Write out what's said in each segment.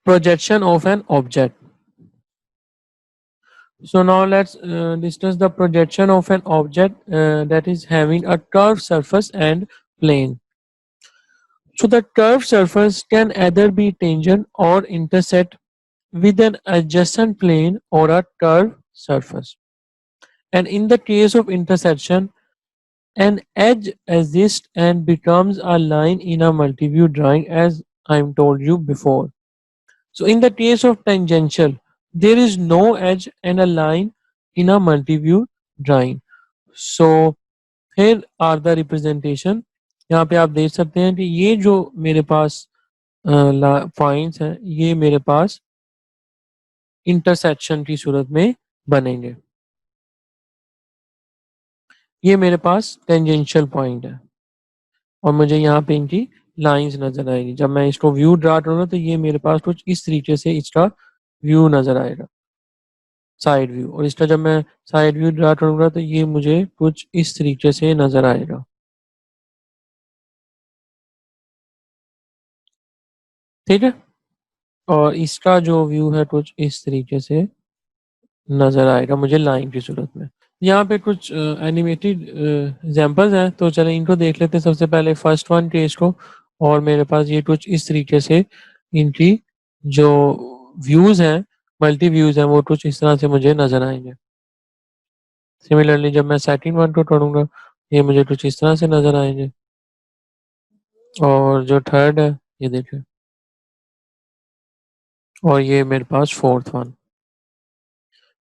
projection of an object. So now let's discuss the projection of an object that is having a curved surface and plane. So the curved surface can either be tangent or intersect with an adjacent plane or a curved surface. And in the case of intersection, an edge exists and becomes a line in a multi-view drawing, as I told you before. So in the case of tangential, there is no edge and a line in a multi-view drawing. So here are the representation. यहाँ पे आप देख सकते हैं कि ये जो मेरे पास पॉइंट्स हैं ये मेरे पास इंटरसेक्शन की सूरत में बनेंगे. ये मेरे पास टेंजेंशियल पॉइंट है और मुझे यहाँ पे इनकी लाइंस नजर आएगी. जब मैं इसको व्यू ड्रा करूँगा तो ये मेरे पास कुछ इस तरीके से इसका व्यू नजर आएगा, साइड व्यू. और इसका जब मैं साइड व्यू ड्रा करूँगा तो ये मुझे कुछ इस तरीके से नजर आएगा. ठीक है. और इसका जो व्यू है कुछ इस तरीके से नजर आएगा मुझे लाइन की सूरत में. यहाँ पे कुछ एनिमेटेड एग्जांपल्स हैं तो चलें इनको देख लेते हैं. सबसे पहले फर्स्ट वन केस को. और मेरे पास ये कुछ इस तरीके से इनकी जो व्यूज हैं, मल्टी व्यूज हैं, वो कुछ इस तरह से मुझे नजर आएंगे. सिमिलरली जब मैं सेकंड वन को करूँगा ये मुझे कुछ इस तरह से नजर आएंगे. और जो थर्ड है ये देखिए, और ये मेरे पास फोर्थ वन.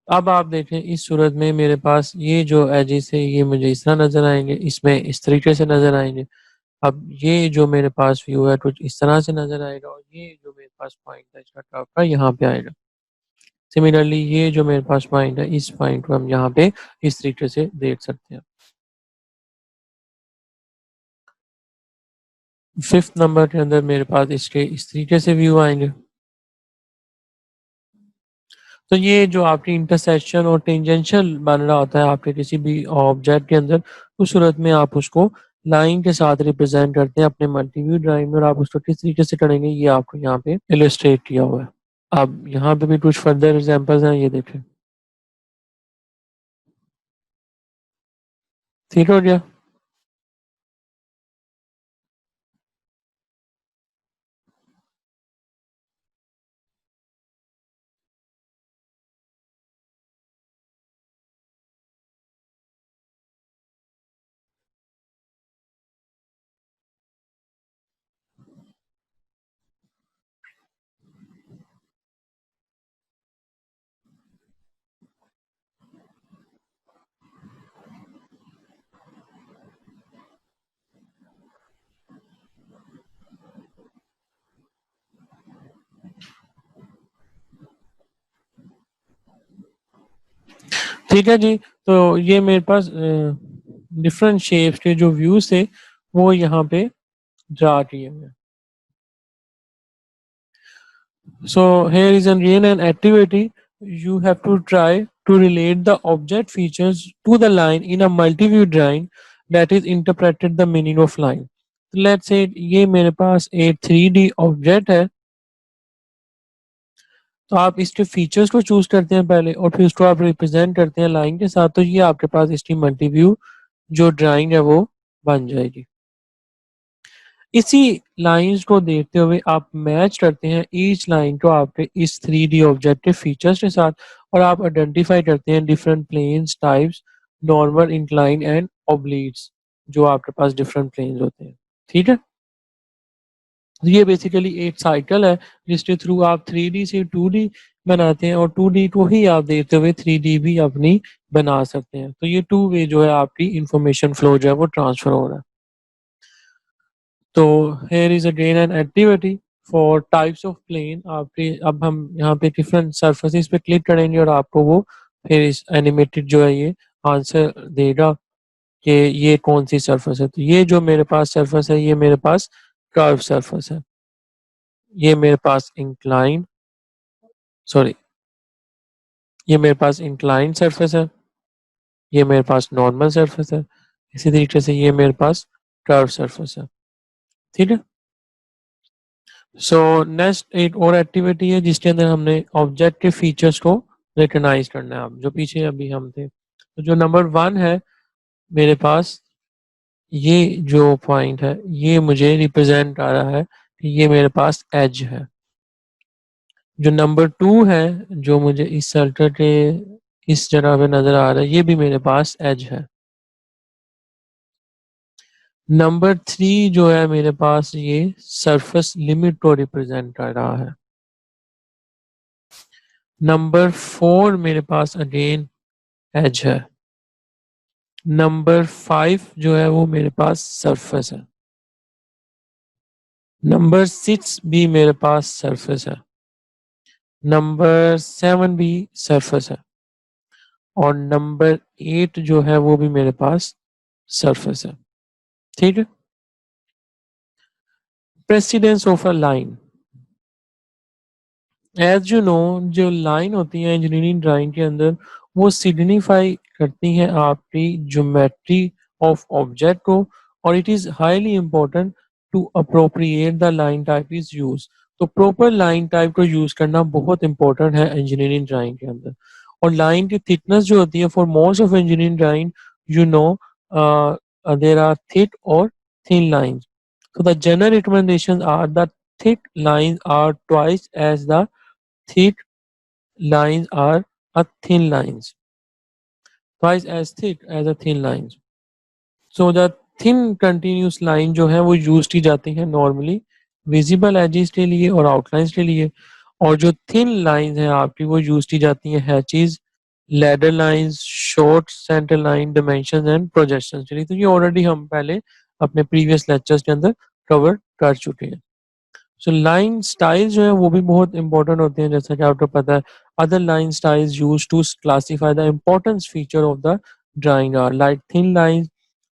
अब आप देखें इस सूरत में मेरे पास ये जो एजेस है ये मुझे इस तरह नजर आएंगे, इसमें इस तरीके से नजर आएंगे. अब ये जो मेरे पास व्यू है कुछ इस तरह से नजर आएगा और ये जो मेरे पास पॉइंट है इसका टॉप का यहाँ पे आएगा. सिमिलरली ये जो मेरे पास पॉइंट है इस पॉइंट को हम यहाँ पे इस तरीके से देख सकते हैं. फिफ्थ नंबर के अंदर मेरे पास इसके इस तरीके से व्यू आएंगे. तो ये जो आपकी इंटरसेक्शन और टेंजेंशियल बन रहा होता है आपके किसी भी ऑब्जेक्ट के अंदर, उस सूरत में आप उसको लाइन के साथ रिप्रेजेंट करते हैं अपने मल्टीव्यू ड्राइंग में. और आप उसको किस तरीके से करेंगे ये आपको यहाँ पे इलस्ट्रेट किया हुआ है. अब यहाँ पे भी कुछ फर्दर एग्जांपल्स हैं, ये देखें. ठीक हो गया. ठीक है जी. तो ये मेरे पास डिफरेंट शेप्स के जो व्यूज थे वो यहाँ पे ड्रा किए हुए. So here is an real and activity. You have to try to relate the object features to the line in a multi-view drawing that is interpreted the meaning of line. Let's say ये मेरे पास एक 3D object है. तो आप इसके features को choose करते हैं पहले और फिर उसको आप रिप्रेजेंट करते हैं लाइन के साथ. तो ये आपके पास इसकी मल्टी-व्यू जो ड्राइंग है वो बन जाएगी. इसी लाइंस को देखते हुए आप मैच करते हैं ईच लाइन को आपके इस 3D ऑब्जेक्ट के फीचर्स के साथ और आप आइडेंटिफाई करते हैं different planes types, normal, incline and obliques, जो आपके पास डिफरेंट प्लेन्स होते हैं. ठीक है. तो ये बेसिकली एक साइकिल है जिसके थ्रू आप 3D से 2D बनाते हैं और 2D को ही आप देखते हुए 3D भी अपनी बना सकते हैं. तो ये टू वे जो है आपकी इंफॉर्मेशन फ्लो जो है वो ट्रांसफर हो रहा है. तो here is again an activity for types of plane. आपके अब हम यहाँ पे डिफरेंट सरफेसेस पे क्लिक करेंगे और आपको वो फिर इस एनिमेटेड जो है ये आंसर देगा कि ये कौन सी सरफेस है. तो ये जो मेरे पास सरफेस है ये मेरे पास कर्व सरफेस है. ये मेरे पास इंक्लाइन सॉरी ये मेरे पास इंक्लाइन सरफेस है. ये मेरे पास नॉर्मल सरफेस है. इसी तरीके से ये मेरे पास कर्व सरफेस है. ठीक है. सो नेक्स्ट एक और एक्टिविटी है जिसके अंदर हमने ऑब्जेक्टिव फीचर्स को रिकग्नाइज करना है। अब जो पीछे अभी हम थे, तो जो नंबर 1 है मेरे पास, ये जो पॉइंट है ये मुझे रिप्रेजेंट आ रहा है कि ये मेरे पास एज है। जो नंबर 2 है जो मुझे इस सर्कल के इस जगह पे नजर आ रहा है, ये भी मेरे पास एज है। नंबर 3 जो है मेरे पास, ये सरफेस लिमिट को रिप्रेजेंट कर रहा है। नंबर 4 मेरे पास अगेन एज है। नंबर 5 जो है वो मेरे पास सरफेस है। नंबर 6 भी मेरे पास सरफेस है। नंबर 7 भी सरफेस है। और नंबर 8 जो है वो भी मेरे पास सरफेस है। ठीक है। Precedence of a line, as you know, जो लाइन होती है इंजीनियरिंग ड्राइंग के अंदर, वो सिग्निफाई करती हैं आपकी ज्योमेट्री ऑफ ऑब्जेक्ट को, और it is highly important to appropriate the line type is use. तो प्रॉपर लाइन टाइप को यूज करना बहुत इंपॉर्टेंट है इंजीनियरिंग ड्राइंग के अंदर। और लाइन की थिकनेस जो होती है for most of engineering drawing, you know, there are thick और thin lines. So the general recommendations are that thick lines are twice as the thick lines are a thin lines, twice as thick as a thin lines. So the thin continuous line जो है वो use की जाती है normally visible edges के लिए और outlines के लिए, और जो थिन लाइंस हैं आपकी वो यूज की जाती हैं hatches, ladder lines, short centre line, dimension and projection के लिए। तो ये ऑलरेडी हम पहले अपने प्रीवियस लेक्चर्स के अंदर कवर कर चुके हैं। सो लाइन स्टाइल जो है वो भी बहुत इंपॉर्टेंट होते हैं, जैसा कि आपको पता है। Other line styles use to classify the importance feature of the drawing are like thin line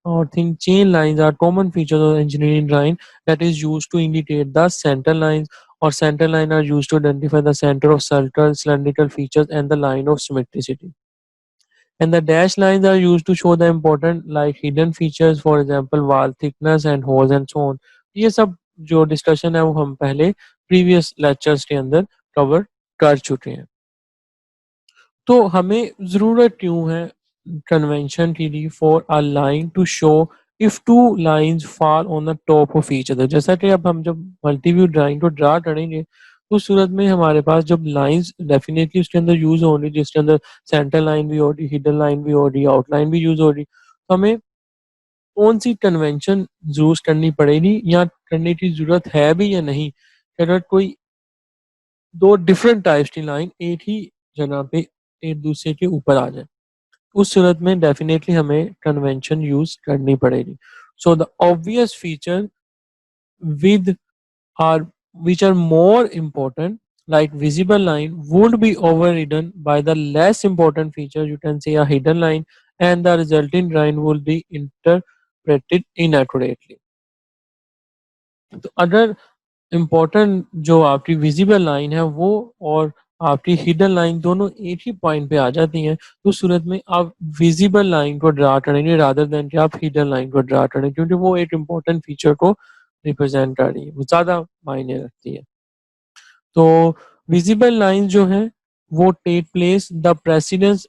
or thin chain lines are common features of engineering drawing that is used to indicate the center lines, or center line are used to identify the center of circle, cylindrical features and the line of symmetricity. And the dash lines are used to show the important like hidden features, for example wall thickness and holes and so on. ये सब जो discussion है वो हम पहले previous lectures के अंदर cover कर चुके हैं। तो हमें ज़रूरत क्यों है कन्वेंशन की ली for a line to show if two lines fall on the top of each other. जैसा कि अब हम जब मल्टीव्यू ड्राइंग को ड्रा करेंगे तो उस सूरत में हमारे पास जब लाइंस डेफिनेटली उसके अंदर यूज होंगी, जिसके अंदर सेंटर लाइन भी होगी, हिडन लाइन भी होगी, आउटलाइन भी यूज होगी, तो हमें कौन सी कन्वेंशन यूज करनी पड़ेगी या करने की जरूरत है भी या नहीं। अगर कोई दो डिफरेंट टाइप्स की लाइन एक ही जगह पे एक दूसरे के ऊपर आ जाए, उस सूरत में डेफिनेटली हमें कन्वेंशन यूज करनी पड़ेगी। So the obvious feature with are which are more important like visible line would be overridden by the less important feature, you can say a hidden line, and the resulting line will be interpreted inaccurately. तो अगर important जो आपकी visible line है वो और आपकी hidden line दोनों एक ही पॉइंट पे आ जाती हैं, तो उस सूरत में आप विजिबल लाइन को ड्रा करेंगे रादर देन कि आप हिडन लाइन को ड्रा करें, क्योंकि वो एक इम्पोर्टेंट फीचर को रिप्रेजेंट कर रही है, वो ज़्यादा मायने रखती है। तो विजिबल लाइन जो है वो take place the precedence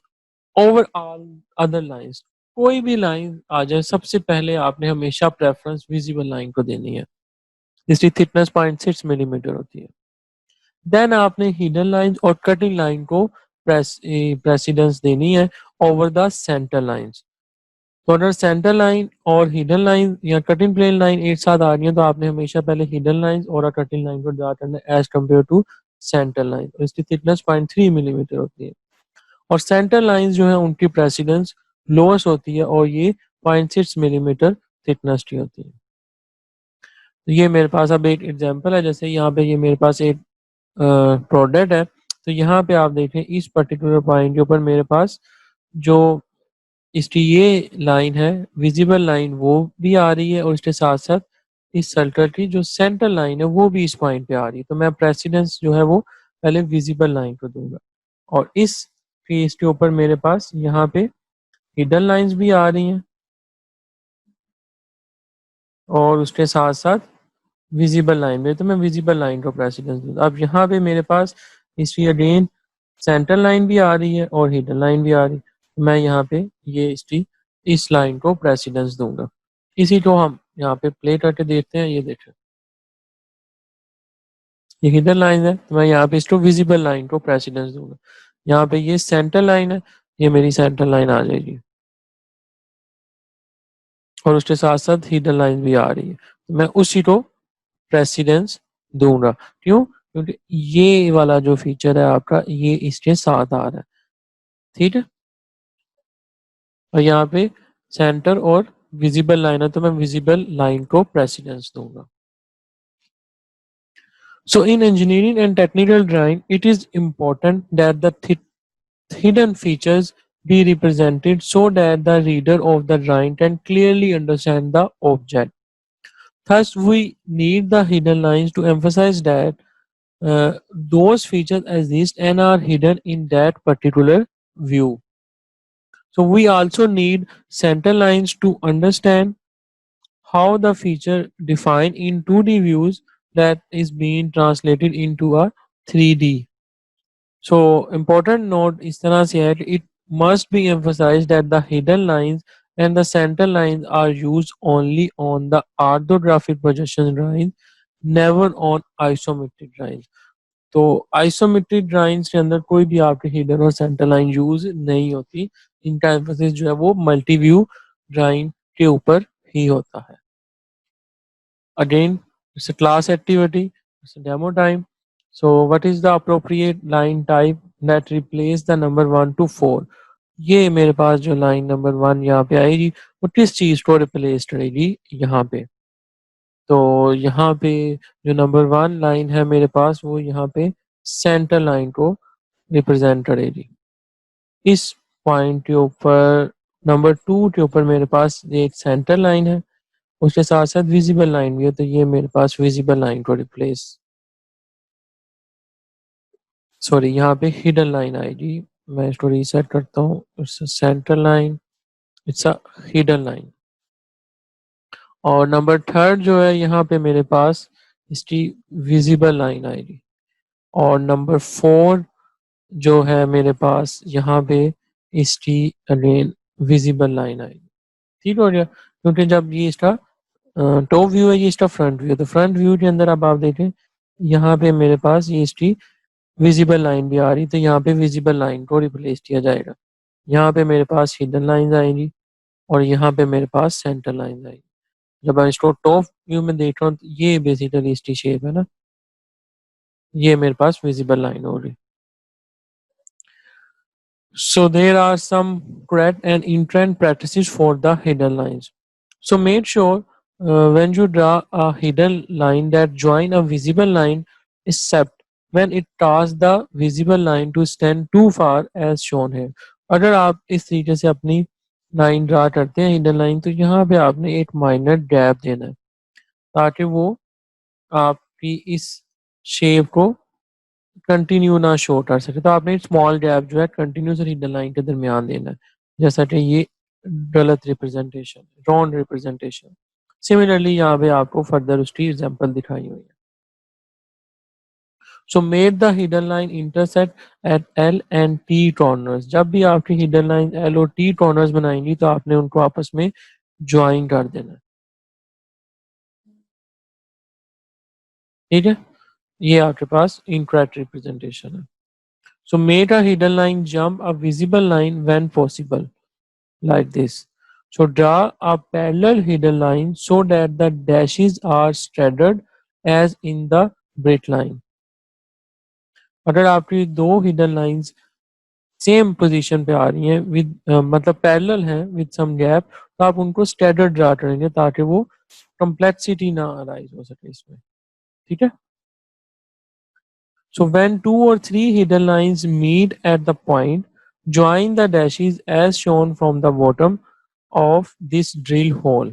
over all other lines. कोई भी लाइन आ जाए सबसे पहले आपने हमेशा प्रेफरेंस विजिबल लाइन को देनी है, जिसकी थिकनेस 0.6 मिलीमीटर होती है। देन आपने हिडन लाइन और कटिंग लाइन को प्रेसिडेंस देनी है ओवर द सेंटर लाइंस। तो अगर सेंटर लाइन और हिडन लाइन या कटिंग प्लेन लाइन एक साथ आ रही है तो आपने हमेशा पहले हिडन लाइन और कटिंग लाइन को ड्रा करना है as compare to centre line. तो इसकी थिकनेस 0.3 मिलीमीटर होती है, और सेंटर लाइन जो है उनकी प्रेसिडेंस लोएस्ट होती है और ये 0.6 मिलीमीटर थिकनेस की होती है। तो ये मेरे पास अब एक एग्जांपल है, जैसे यहाँ पे ये मेरे पास एक प्रोडक्ट है। तो यहाँ पे आप देखें इस पर्टिकुलर पॉइंट के ऊपर मेरे पास जो इसकी ये लाइन है विजिबल लाइन वो भी आ रही है, और इसके साथ साथ इस सर्कल की जो सेंटर लाइन है वो भी इस पॉइंट पे आ रही है। तो मैं प्रेसिडेंस जो है वो पहले विजिबल लाइन को दूंगा, और इस केस के ऊपर मेरे पास यहाँ पे हिडन लाइंस भी आ रही हैं और उसके साथ साथ विजिबल लाइन में, तो मैं विजिबल लाइन को प्रेसिडेंस दूंगा। अब यहाँ पे मेरे पास हिस्ट्री अगेन सेंटर लाइन भी आ रही है और हिडन लाइन भी आ रही है, तो मैं यहाँ पे ये हिस्ट्री इस लाइन को प्रेसिडेंस दूंगा। इसी को हम यहाँ पे प्ले करके देखते हैं। ये देखें, ये हिडन लाइन है, तो मैं यहाँ पे इसको विजिबल लाइन को प्रेसिडेंस दूंगा। यहाँ पे ये सेंटर लाइन है, ये मेरी सेंटर लाइन आ जाएगी और उसके साथ साथ हिडन लाइन भी आ रही है, तो मैं उसी को प्रेसिडेंस दूंगा। क्यों? क्योंकि ये वाला जो फीचर है आपका, ये इसके साथ आ रहा है, ठीक है। और यहाँ पे सेंटर और विजिबल लाइन है, तो मैं विजिबल लाइन को प्रेसिडेंस दूंगा। So in engineering and technical drawing, it is important that the hidden features be represented so that the reader of the drawing can clearly understand the object. Thus, we need the hidden lines to emphasize that those features exist and are hidden in that particular view. So we also need center lines to understand how the feature defined in 2D views that is being translated into a 3D. So important note is तरह से है कि it must be emphasized that the hidden lines and the center lines are used only on the orthographic projection drawings, never on isometric drawings. तो isometric drawings के अंदर कोई भी आपकी हिडन और सेंटर लाइन यूज नहीं होती। इनका एम्फोसिस जो है वो मल्टी व्यू ड्राइंग के ऊपर ही होता है। Again, it's a class activity, it's a demo time. So what is the appropriate line type that replace the number 1 to 4? ये मेरे पास जो लाइन नंबर 1 यहाँ पे आएगी वो किस चीज को रिप्लेस करेगी यहाँ पे? तो यहाँ पे जो नंबर 1 लाइन है मेरे पास, वो यहाँ पे सेंटर लाइन को रिप्रेजेंट करेगी। इस पॉइंट के ऊपर नंबर 2 के ऊपर मेरे पास एक सेंटर लाइन है, उसके साथ साथ विजिबल लाइन भी है, तो ये मेरे पास विजिबल लाइन को रिप्लेस, सॉरी यहाँ पे हिडन लाइन आएगी। मैं इसको रीसेट करता हूँ। Its centre line, it's a hidden line. और नंबर 3 जो है यहाँ पे मेरे पास इसकी विजिबल लाइन आएगी। और नंबर 4 जो है मेरे पास यहाँ पे इसकी अगेन विजिबल लाइन आएगी। ठीक हो गया? क्योंकि जब ये इसका टॉप व्यू है, ये इसका फ्रंट व्यू है, तो फ्रंट व्यू के अंदर अब आप देखें यहाँ पे मेरे पास ये इसकी विजिबल लाइन भी आ रही, तो यहाँ पे विजिबल लाइन को रिप्लेस किया जाएगा। यहाँ पे मेरे पास हिडन लाइन आएंगी और यहाँ पे मेरे पास सेंटर लाइन आएगी। जब मैं इसको टॉप व्यू में देख रहा हूँ, तो ये बेसिकली इसकी शेप है ना, ये मेरे पास विजिबल लाइन हो रही। So there are some correct and in-trend practices for the hidden lines. So make sure when you draw a hidden line that join a visible line, except when it causes the visible line to stand too far as shown here. अगर आप इस तरीके से अपनी line draw करते हैं hidden line, तो यहाँ पे आपने एक माइनर गैप देना है ताकि वो आपकी इस शेप को कंटिन्यू ना शो कर सके। तो आपने स्मॉल गैप जो है कंटिन्यूस और हिडन लाइन के दरमियान देना है, जैसा कि ये गलत रिप्रेजेंटेशन, रॉन्ग रिप्रेजेंटेशन। सिमिलरली यहाँ पे आपको फर्दर उसकी एग्जांपल दिखाई हुई है। So made the hidden line intersect at L and T corners. जब भी आपकी हिडन लाइन एल और टी कॉर्नर्स बनाएंगी तो आपने उनको आपस में ज्वाइन कर देना है। ठीक है, ये आपके पास इनकरेक्ट रिप्रेजेंटेशन है। So make a hidden line jump a visible line when possible, like this. So draw a parallel hidden line so that the dashes are staggered as in the break line. अगर आपकी दो hidden lines same position पे आ रही हैं with मतलब parallel हैं with some gap, तो आप उनको स्टैगर्ड ड्रा करेंगे ताकि वो कॉम्प्लेक्सिटी ना अराइज हो सके इसमें। ठीक है। So when 2 or 3 hidden lines meet at the point, join the dashes as shown from the bottom of this drill hole.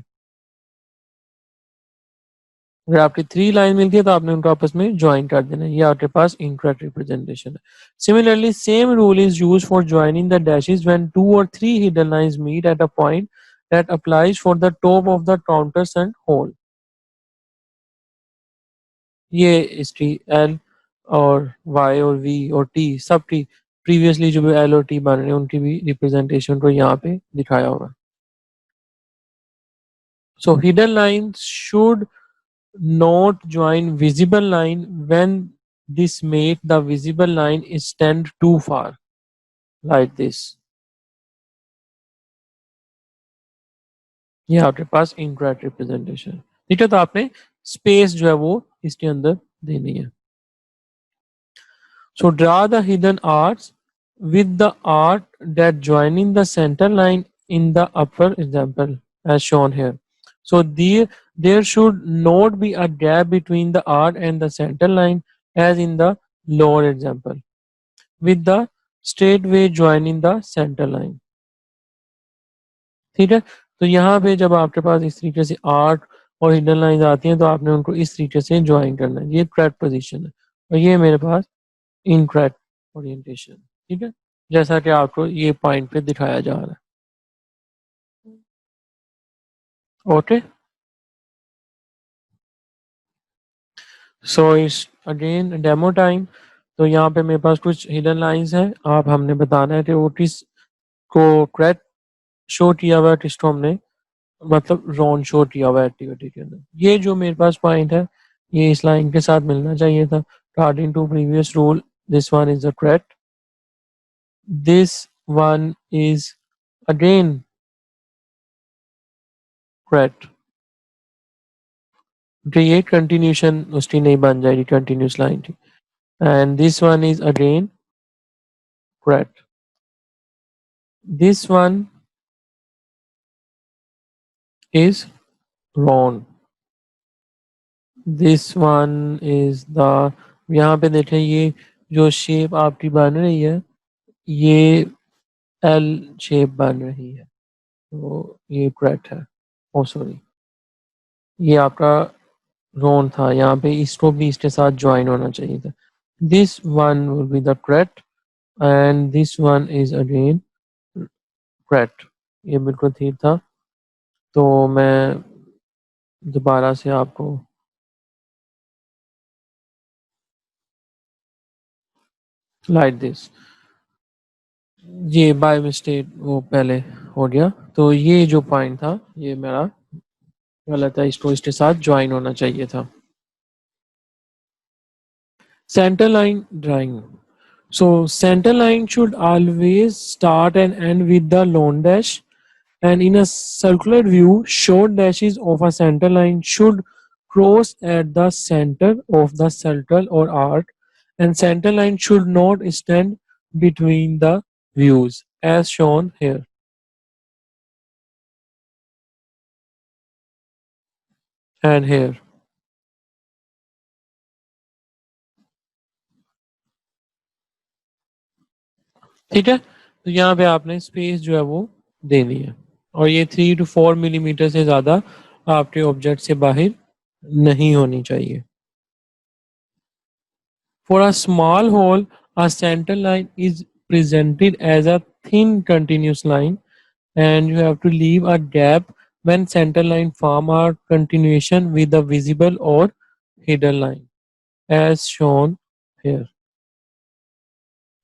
अगर आपकी 3 लाइन मिलती है तो आपने उनको आपस में ज्वाइन कर देना है। ये आपके पास इनकरेक्ट रिप्रेजेंटेशन है। Similarly, same rule is used for joining the dashes when 2 or 3 hidden lines meet at a point that applies for the top of the countersunk hole. ये हिस्ट्री एल और Y और we और T सब T previously जो भी L और T बन रहे हैं उनकी भी रिप्रेजेंटेशन को यहाँ पे दिखाया होगा. So hidden lines should not join visible line when this make the visible line extend too far, like this. ये आपके पास इनकरेक्ट रिप्रेजेंटेशन. ठीक है, तो आपने स्पेस जो है वो इसके अंदर देनी है. So draw the hidden arcs with the arc that joining the center line in the upper example as shown here. So there should not be a gap between the arc and the center line as in the lower example with the straightway joining the center line. ठीक है, तो यहाँ पे जब आपके पास इस तरीके से आर्क और हिडन लाइंस आती हैं तो आपने उनको इस तरीके से ज्वाइन करना है. ये करेक्ट पोजीशन है और ये मेरे पास इनकरेक्ट ओरिएंटेशन. ठीक है, जैसा कि आपको ये पॉइंट पे दिखाया जा रहा है. ओके, सो इस अगेन डेमो टाइम. तो यहाँ पे मेरे पास कुछ हिडन लाइंस हैं. आप हमने बताना है कि वो किस को करेक्ट शो किया हुआ है, किसको हमने मतलब रॉन्ग शो किया हुआ है एक्टिविटी के अंदर. ये जो मेरे पास पॉइंट है ये इस लाइन के साथ मिलना चाहिए था. According to previous rule this one is the correct. This one is again correct. तो ये कंटिन्यूशन उसकी नहीं बन जाएगी कंटिन्यूस लाइन की. And this one is again correct. This one is wrong. This one is the, यहाँ पे देखें ये जो शेप आपकी बन रही है ये एल शेप बन रही है तो ये करेक्ट है. ओ सॉरी, ये आपका रॉन्ग था. यहाँ पे इसको भी इसके साथ ज्वाइन होना चाहिए था. This one will be the correct and this one is again correct. ये बिल्कुल ठीक था. तो मैं दोबारा से आपको लाइक दिस, ये बाय मिस्टेक वो पहले हो गया. तो ये जो पॉइंट था ये मेरा गलत है, इसको इसके साथ ज्वाइन होना चाहिए था. Center line drawing. So center line should always start and end with the lone dash. And in a circular view, short dashes of a center line should cross at the center of the circle or arc, and center line should not extend between the views as shown here and here. ठीक है, तो यहाँ पे आपने space जो है वो देनी है और ये 3 to 4 मिलीमीटर से ज़्यादा आपके ऑब्जेक्ट से बाहर नहीं होनी चाहिए. For a small hole, a center line is presented as a thin continuous line and you have to leave a gap when center line form a continuation with a visible or hidden line as shown here.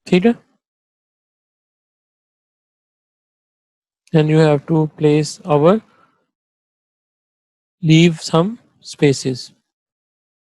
ठीक है, and you have to place our leave some spaces.